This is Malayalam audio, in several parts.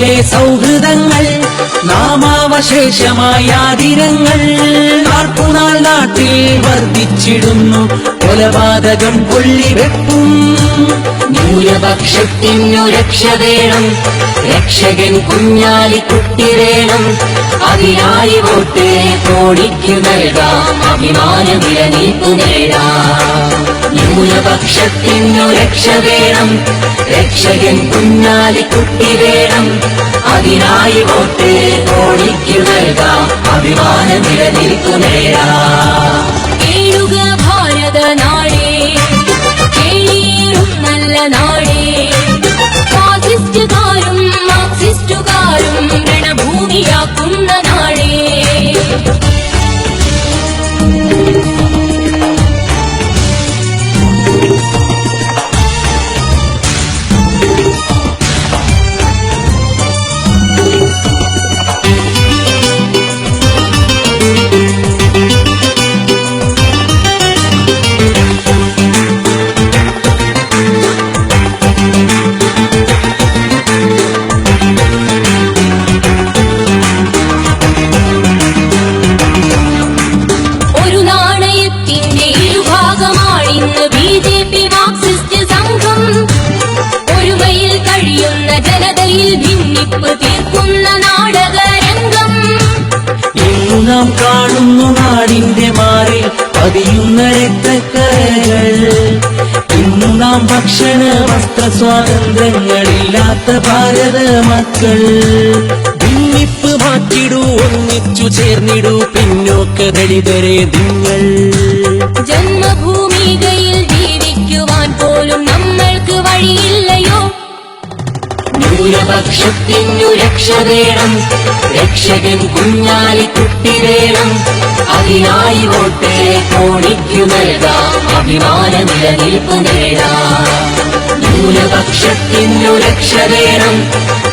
നാട്ടിലെ സൗഹൃദങ്ങൾ നാമാവശേഷമായ ആതിരങ്ങൾ നാൾക്കുനാൾ നാട്ടിൽ വർദ്ധിച്ചിടുന്നു കൊലപാതകം കൊള്ളിവെപ്പും ന്യൂനപക്ഷത്തിനു രക്ഷ വേണം രക്ഷകൻ കുഞ്ഞാലിക്കുട്ടി വേണം അതിനായി വോട്ട് കോടിക്കു നൽകാം അഭിമാന നിലനിൽപ്പു നേടാം ന്യൂനപക്ഷത്തിനു രക്ഷ വേണം രക്ഷകൻ കുഞ്ഞാലിക്കുട്ടി വേണം അതിനായി വോട്ട് കോടിക്കു നൽകാം അഭിമാന നിലനിൽപ്പു നേടാം കേളുക ഭാരത നാടേ കേളിയേറും നല്ല നാടേ ഫാസിസ്റ്റുകാരും മാർക്സിസ്റ്റുകാരും രണഭൂമിയാക്കുന്ന നാടേ നാം കാണുന്നു നാടിന്റെ മാറിൽ പതിയുന്ന രക്തക്കരകൾ ഇന്നു നാം ഭക്ഷണ വസ്ത്ര സ്വാതന്ത്ര്യങ്ങളില്ലാത്ത ഭാരത മക്കൾ ഭിന്നിപ്പ് മാറ്റിടൂ ഒന്നിച്ചു ചേർന്നിടൂ പിന്നോക്ക ദളിതരെ നിങ്ങൾ ജന്മഭൂമികയിൽ ജീവിക്കുവാൻ പോലും നമ്മൾക്ക് വഴിയില്ലയോ ന്യൂനപക്ഷത്തിനു രക്ഷ വേണം രക്ഷകൻ കുഞ്ഞാലിക്കുട്ടി വേണം അതിനായി വോട്ട് കോടിക്കു നൽകാം അഭിമാന നിലനിൽപ്പു നേടാം ന്യൂനപക്ഷത്തിനു രക്ഷ വേണം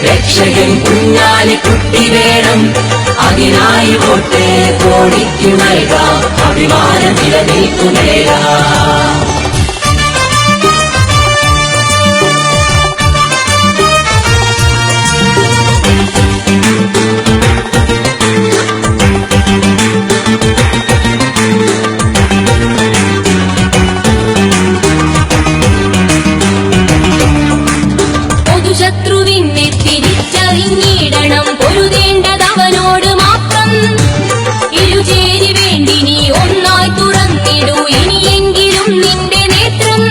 രക്ഷകൻ കുഞ്ഞാലിക്കുട്ടി വേണം അതിനായി വോട്ട് കോടിക്കു നൽകാം അഭിമാന നിലനിൽപ്പു നേടാം ശത്രുവിനെ തിരിച്ചറിഞ്ഞിടണം പൊരുതേണ്ടതവനോട് മാത്രം ഇരുചേരി വേണ്ടി നീ ഒന്നായി തുറന്നിടൂ ഇനിയെങ്കിലും നിന്റെ നേത്രം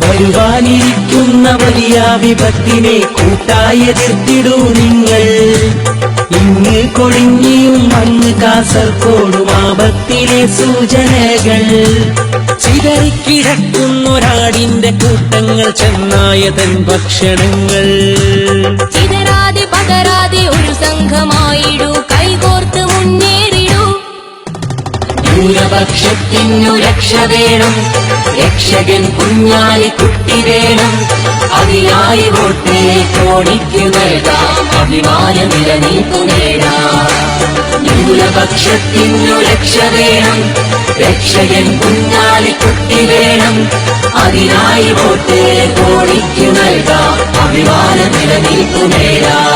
വരുവാനിരിക്കുന്ന വലിയ വിപത്തിനെ കൂട്ടായി എതിർത്തിടൂ നിങ്ങൾ ഇന്ന് കൊഴിഞ്ഞിയും അങ്ങ് കാസർകോടും ആപത്തിലെ സൂചനകൾ ചിതറിക്കിടക്കുന്നൊരാടിന്റെ കൂട്ടങ്ങൾ ചെന്നായതൻ ഭക്ഷണങ്ങൾ ചിതറാതെ പതറാതെ ഒരു സംഘമായിടൂ കൈകോർത്ത് മുന്നേറിടൂ ന്യൂനപക്ഷത്തിനു രക്ഷ വേണം രക്ഷകൻ കുഞ്ഞാലിക്കുട്ടി വേണം അതിനായി വോട്ട് കോടിക്കു നൽകാം അഭിമാന നിലനിൽപ്പു നേടാം ന്യൂനപക്ഷത്തിനു രക്ഷ വേണം രക്ഷകൻ കുഞ്ഞാലിക്കുട്ടി വേണം അതിനായി വോട്ട് കോടിക്കു നൽകാം അഭിമാന നിലനിൽപ്പു നേടാം